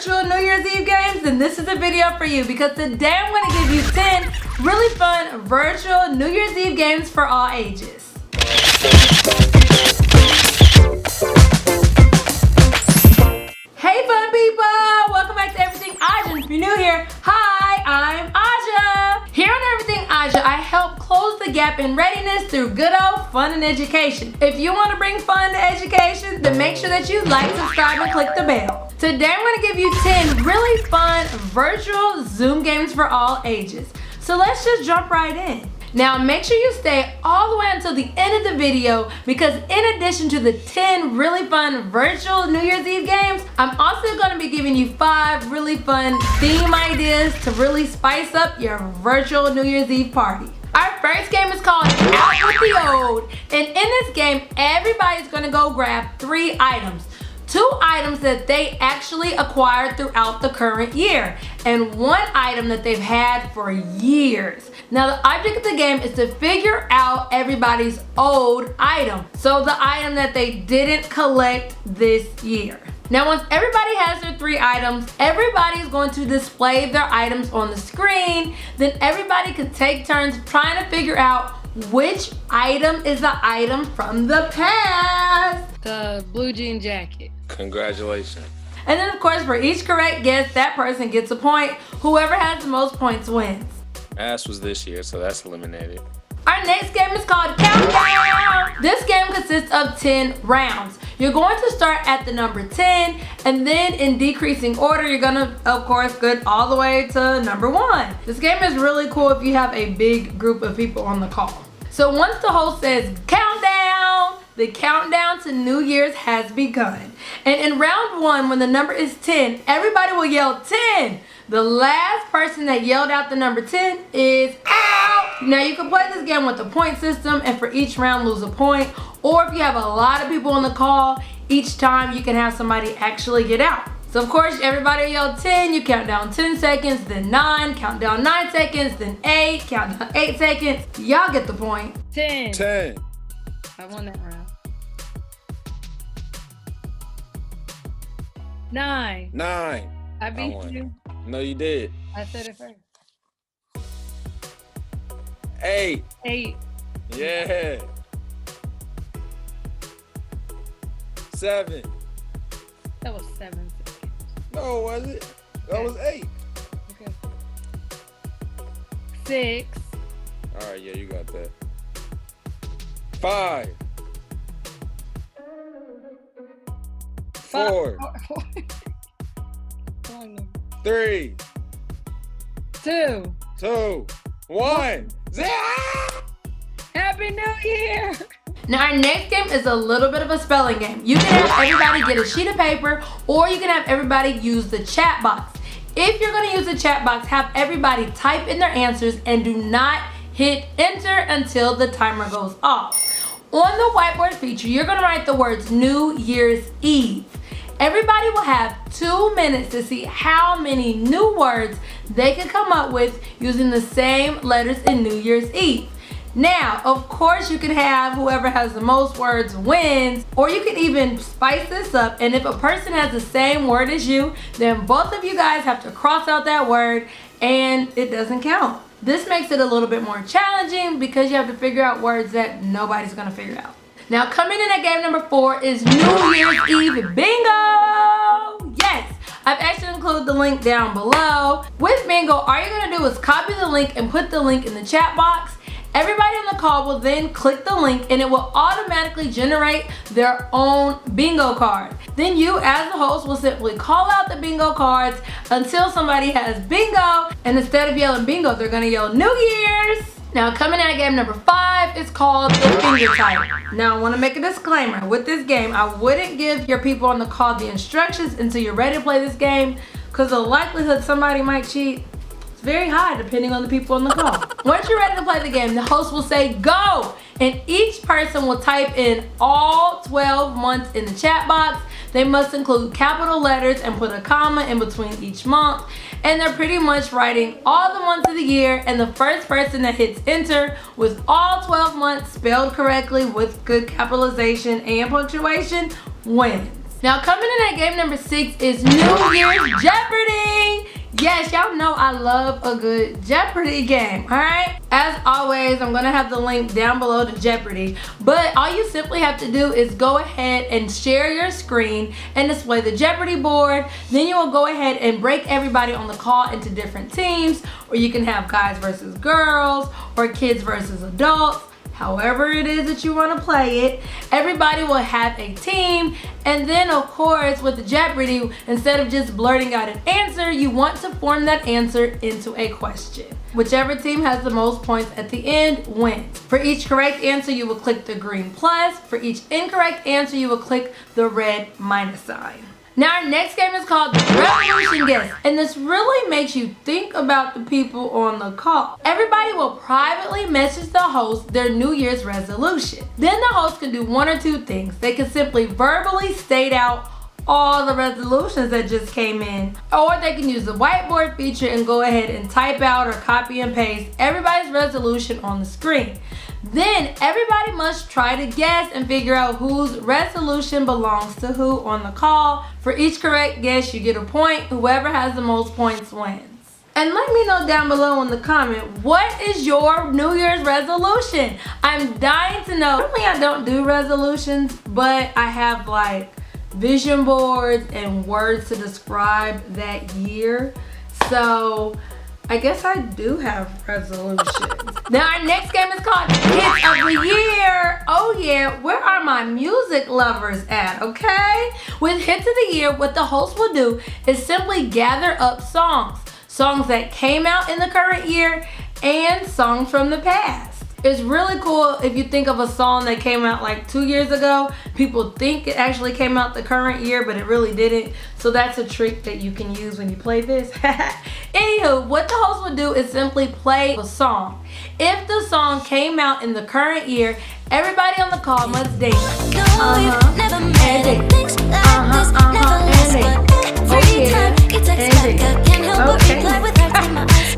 virtual New Year's Eve games, then this is a video for you, because today I'm going to give you 10 really fun virtual New Year's Eve games for all ages. Hey fun people! Welcome back to Everything Anja. If you're new here, hi, I'm Anja. Here on Everything Anja, I help close the gap in readiness through good old fun and education. If you want to bring fun to education, then make sure that you like, subscribe, and click the bell. Today I'm going to give you 10 really fun virtual Zoom games for all ages. So let's just jump right in. Now make sure you stay all the way until the end of the video, because in addition to the 10 really fun virtual New Year's Eve games, I'm also going to be giving you 5 really fun theme ideas to really spice up your virtual New Year's Eve party. Our first game is called Out with the Old, and in this game everybody's going to go grab 3 items. 2 items that they actually acquired throughout the current year, and 1 item that they've had for years. Now the object of the game is to figure out everybody's old item, so the item that they didn't collect this year. Now once everybody has their 3 items, everybody is going to display their items on the screen. Then everybody can take turns trying to figure out which item is the item from the past. The blue jean jacket. Congratulations. And then of course, for each correct guess, that person gets a point. Whoever has the most points wins. Ass was this year, so that's eliminated. Our next game is called Countdown. This game consists of 10 rounds. You're going to start at the number 10, and then in decreasing order, you're gonna, of course, get all the way to number 1. This game is really cool if you have a big group of people on the call. So once the host says countdown, the countdown to New Year's has begun. And in round 1, when the number is 10, everybody will yell 10. The last person that yelled out the number 10 is out. Now you can play this game with the point system, and for each round lose a point. Or if you have a lot of people on the call, each time you can have somebody actually get out. So of course, everybody yelled 10, you count down 10 seconds, then 9, count down 9 seconds, then 8, count down 8 seconds. Y'all get the point. 10. 10. I won that round. 9. 9. I beat won. you. No, you did. I said it first. 8. 8. Yeah. 7. That was 7 seconds. No, was it? That was 8. Okay. 6. All right, yeah, you got that. 5. 4. 3. 2. 2. 1. 0. Happy New Year! Now our next game is a little bit of a spelling game. You can have everybody get a sheet of paper, or you can have everybody use the chat box. If you're going to use the chat box, have everybody type in their answers and do not hit enter until the timer goes off. On the whiteboard feature, you're going to write the words New Year's Eve. Everybody will have 2 minutes to see how many new words they can come up with using the same letters in New Year's Eve. Now, of course, you can have whoever has the most words wins, or you can even spice this up, and if a person has the same word as you, then both of you guys have to cross out that word and it doesn't count. This makes it a little bit more challenging because you have to figure out words that nobody's gonna figure out. Now, coming in at game number 4 is New Year's Eve Bingo! Yes! I've actually included the link down below. With Bingo, all you're gonna do is copy the link and put the link in the chat box. Everybody on the call will then click the link and it will automatically generate their own bingo card. Then you, as the host, will simply call out the bingo cards until somebody has bingo, and instead of yelling bingo, they're gonna yell New Year's. Now coming out of game number 5 is called the Fingertype. Now I want to make a disclaimer. With this game, I wouldn't give your people on the call the instructions until you're ready to play this game, because the likelihood somebody might cheat is very high depending on the people on the call. Once you're ready to play the game, the host will say go, and each person will type in all 12 months in the chat box. They must include capital letters and put a comma in between each month. And they're pretty much writing all the months of the year, and the first person that hits enter with all 12 months spelled correctly with good capitalization and punctuation wins. Now coming in at game number 6 is New Year's Jeopardy! Yes, y'all know I love a good Jeopardy game, alright? As always, I'm gonna have the link down below to Jeopardy, but all you simply have to do is go ahead and share your screen and display the Jeopardy board. Then you will go ahead and break everybody on the call into different teams, or you can have guys versus girls, or kids versus adults. However it is that you want to play it, everybody will have a team, and then of course with the Jeopardy, instead of just blurting out an answer, you want to form that answer into a question. Whichever team has the most points at the end wins. For each correct answer, you will click the green plus. For each incorrect answer, you will click the red minus sign. Now our next game is called the Revolution Guest, and this really makes you think about the people on the call. Everybody will privately message the host their New Year's resolution. Then the host can do one or two things. They can simply verbally state out all the resolutions that just came in, or they can use the whiteboard feature and go ahead and type out or copy and paste everybody's resolution on the screen. Then everybody must try to guess and figure out whose resolution belongs to who on the call. For each correct guess, you get a point. Whoever has the most points wins. And let me know down below in the comment, what is your New Year's resolution? I'm dying to know. Normally I don't do resolutions, but I have like vision boards and words to describe that year. So I guess I do have resolutions. Now our next game is called Hits of the Year. Oh yeah, where are my music lovers at, okay? With Hits of the Year, what the host will do is simply gather up songs. Songs that came out in the current year and songs from the past. It's really cool if you think of a song that came out like 2 years ago. People think it actually came out the current year, but it really didn't. So that's a trick that you can use when you play this. Anywho, what the host would do is simply play a song. If the song came out in the current year, everybody on the call must dance.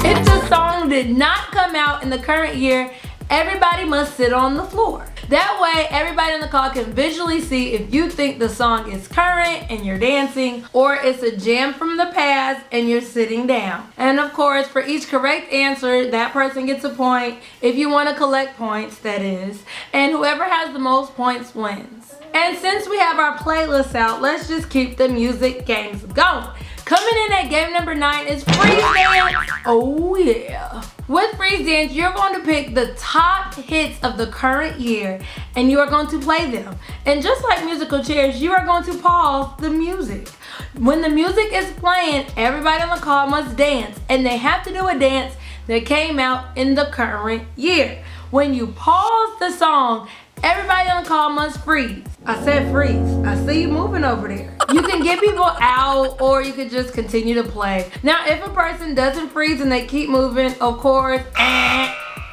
If the song did not come out in the current year, everybody must sit on the floor. That way, everybody on the call can visually see if you think the song is current and you're dancing, or it's a jam from the past and you're sitting down. And of course, for each correct answer, that person gets a point, if you want to collect points, that is. And whoever has the most points wins. And since we have our playlists out, let's just keep the music games going. Coming in at game number 9 is Freeze Dance. Oh yeah. With Freeze Dance, you're going to pick the top hits of the current year and you are going to play them. And just like musical chairs, you are going to pause the music. When the music is playing, everybody on the call must dance, and they have to do a dance that came out in the current year. When you pause the song, everybody on the call must freeze. I said freeze. I see you moving over there. You can get people out, or you can just continue to play. Now, if a person doesn't freeze and they keep moving, of course,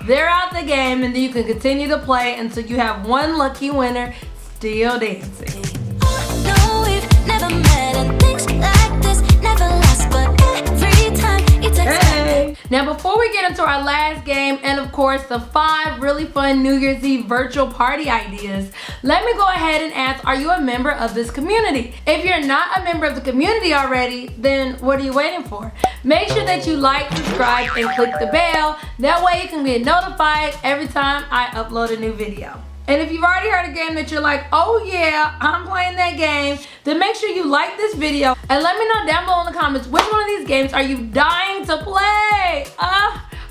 they're out the game, and then you can continue to play until you have one lucky winner still dancing. No, we've never met, and things like this never last, but every time you text Hey. Now before we get into our last game, and of course the 5 really fun New Year's Eve virtual party ideas, let me go ahead and ask, are you a member of this community? If you're not a member of the community already, then what are you waiting for? Make sure that you like, subscribe, and click the bell. That way you can get notified every time I upload a new video. And if you've already heard a game that you're like, oh yeah, I'm playing that game, then make sure you like this video and let me know down below in the comments which one of these games are you dying to play.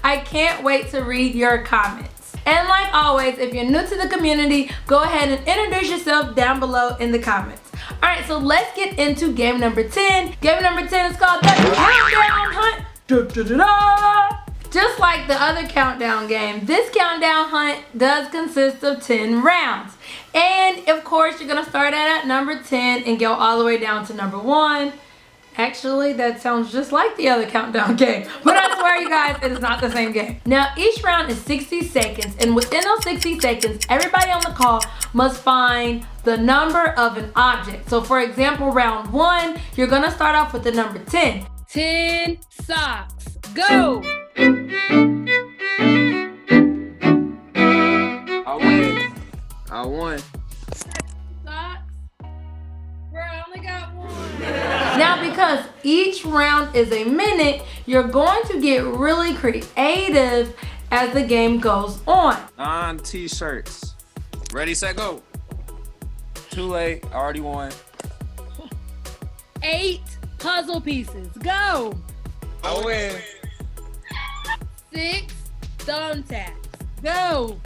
I can't wait to read your comments. And like always, if you're new to the community, go ahead and introduce yourself down below in the comments. Alright, so let's get into game number 10. Game number 10 is called the Countdown Hunt. Da-da-da-da! Just like the other countdown game, this countdown hunt does consist of 10 rounds. And of course, you're gonna start at number 10 and go all the way down to number 1. Actually, that sounds just like the other countdown game. But I swear you guys, it is not the same game. Now, each round is 60 seconds. And within those 60 seconds, everybody on the call must find the number of an object. So for example, round 1, you're gonna start off with the number 10. 10 socks. Go! I won. Socks. Bro, I only round is a minute, you're going to get really creative as the game goes on. 9 t-shirts. Ready, set, go. Too late. I already won. 8 puzzle pieces. Go. I win. 6 thumbtacks. Go.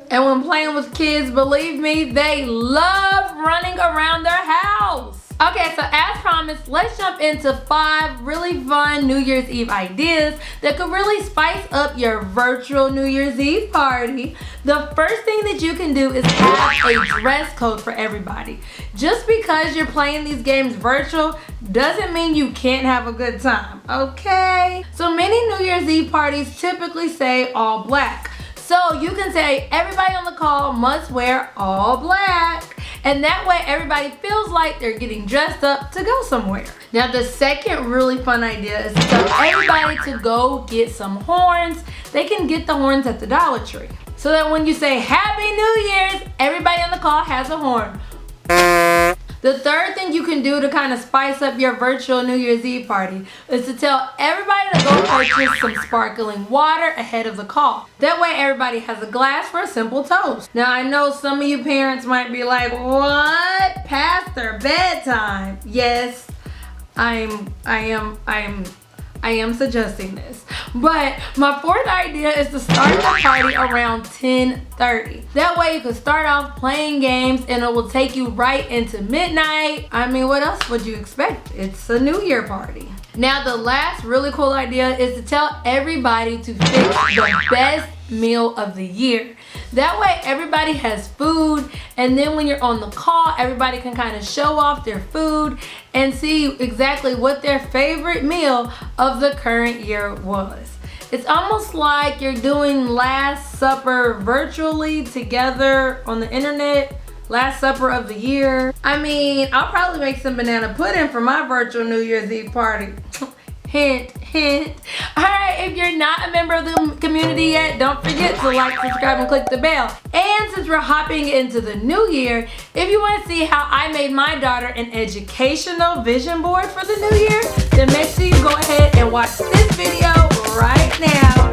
And when playing with kids, believe me, they love running around their house. Okay, so as promised, let's jump into 5 really fun New Year's Eve ideas that could really spice up your virtual New Year's Eve party. The first thing that you can do is have a dress code for everybody. Just because you're playing these games virtual doesn't mean you can't have a good time, okay? So many New Year's Eve parties typically say all black. So you can say everybody on the call must wear all black. And that way everybody feels like they're getting dressed up to go somewhere. Now the second really fun idea is to tell everybody to go get some horns. They can get the horns at the Dollar Tree. So that when you say Happy New Year's, everybody on the call has a horn. The third thing you can do to kind of spice up your virtual New Year's Eve party is to tell everybody to go purchase some sparkling water ahead of the call. That way everybody has a glass for a simple toast. Now I know some of you parents might be like, what? Past their bedtime? Yes, I am suggesting this. But my fourth idea is to start the party around 10:30. That way you can start off playing games and it will take you right into midnight. I mean, what else would you expect? It's a New Year party. Now the last really cool idea is to tell everybody to pick the best meal of the year. That way everybody has food, and then when you're on the call, everybody can kind of show off their food and see exactly what their favorite meal of the current year was. It's almost like you're doing Last Supper virtually together on the internet. Last Supper of the year. I mean, I'll probably make some banana pudding for my virtual New Year's Eve party. Hint, hint. Alright, if you're not a member of the community yet, don't forget to like, subscribe, and click the bell. And since we're hopping into the new year, if you want to see how I made my daughter an educational vision board for the new year, then make sure you go ahead and watch this video right now.